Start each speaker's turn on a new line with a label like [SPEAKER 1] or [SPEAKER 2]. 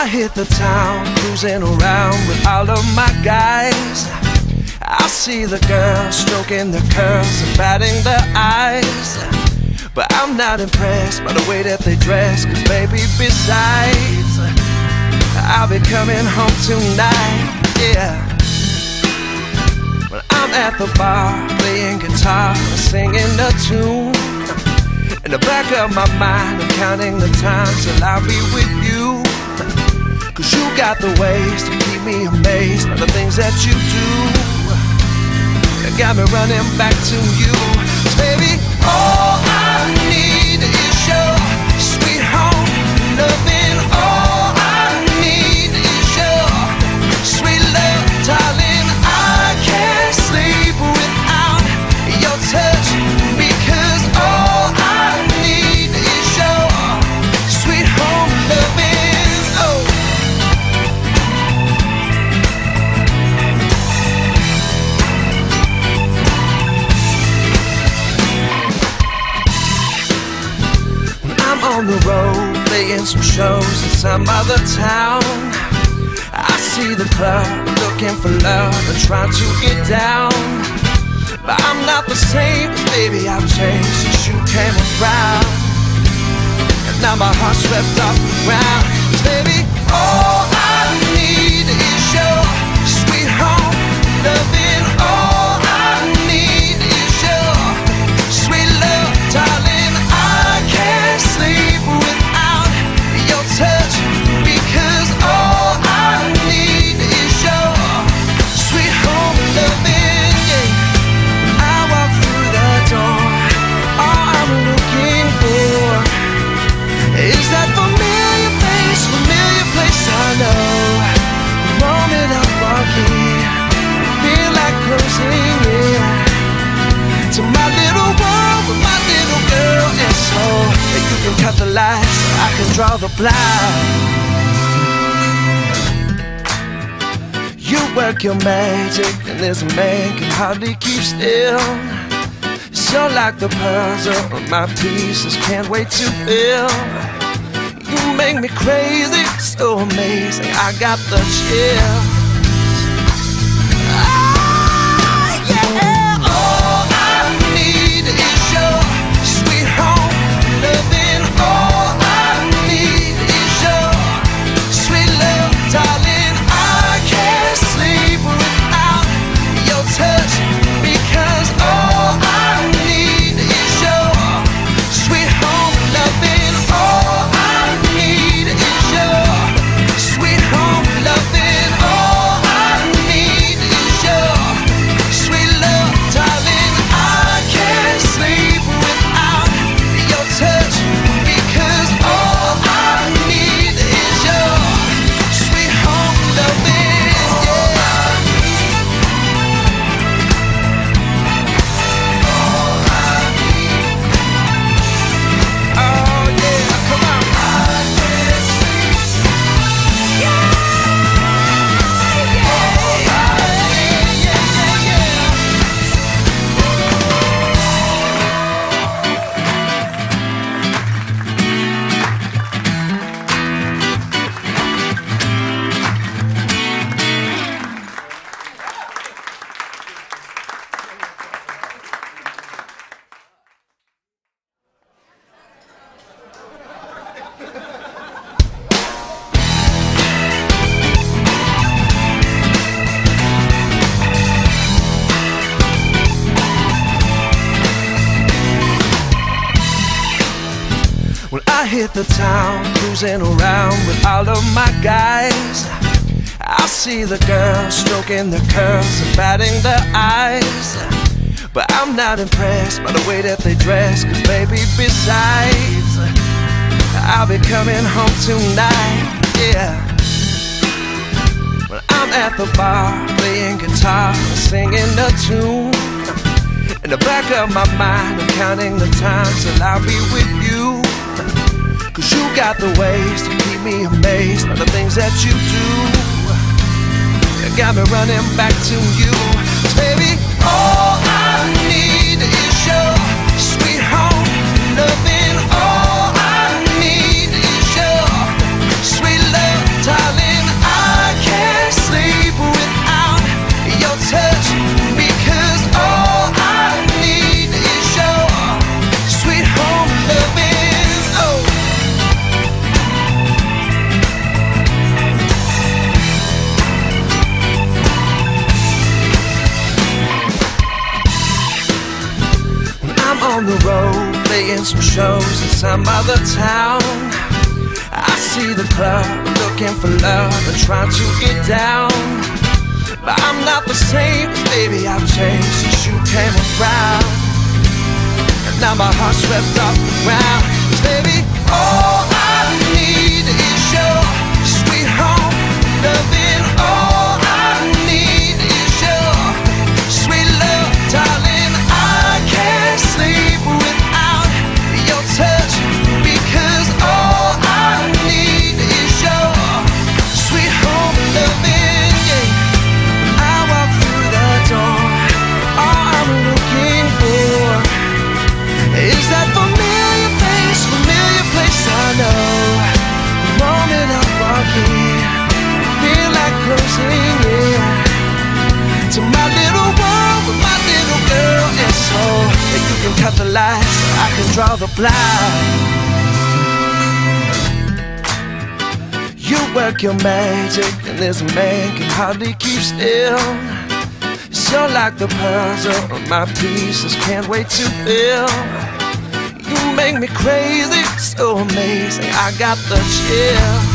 [SPEAKER 1] I hit the town, cruising around with all of my guys. I see the girls stroking their curls and batting their eyes, but I'm not impressed by the way that they dress, 'cause baby, besides, I'll be coming home tonight, yeah. When I'm at the bar, playing guitar and singing a tune, in the back of my mind, I'm counting the times till I'll be with you. 'Cause you got the ways to keep me amazed by the things that you do. It got me running back to you. 'Cause baby, all I need is your sweet home loving. All I need is your sweet love, darling. I can't sleep without your touch, because all I need is your sweet home loving. Oh. On the road, playing some shows in some other town, I see the club looking for love and trying to get down. But I'm not the same, 'cause baby, I've changed since you came around. And now my heart's swept off the ground. 'Cause baby, all I need is your sweet home loving. All I need is your sweet love, darling. I can't sleep without your touch, because all I need is your sweet home loving, yeah. When I walk through the door, all I'm looking for is that familiar place I know. The moment I walk in, feel like closing in to my little world with my little girl. And so you can cut the lights, I can draw the blind. You work your magic, and this man can hardly keep still. So like the puzzle of my pieces, can't wait to build. You make me crazy, so amazing, I got the chills. When I hit the town, cruising around with all of my guys, I see the girls stroking their curls and batting their eyes, but I'm not impressed by the way that they dress, 'cause baby, besides, I'll be coming home tonight, yeah. When I'm at the bar, playing guitar and singing a tune, in the back of my mind, I'm counting the times till I'll be with you. 'Cause you got the ways to keep me amazed by the things that you do. It got me running back to you. 'Cause baby, all I need is your sweet home loving. All I need is your sweet love. some shows in some other town. I see the club looking for love and trying to get down. But I'm not the same, 'cause baby I've changed since you came around. And now my heart's swept off the ground. 'Cause baby, all I need is your sweet home loving. All I need is your sweet love, darling. I can't sleep without your touch, because all I need is your sweet home loving. Yeah. When I walk through the door, all I'm looking for is that familiar place I know. The moment I walk in, feel like closing in to my little world with my little girl. And so you can cut the lights, so I can draw the blind. You work your magic, and this man can hardly keep still. You're like the puzzle of my pieces, can't wait to fill. You make me crazy, so amazing, I got the chill.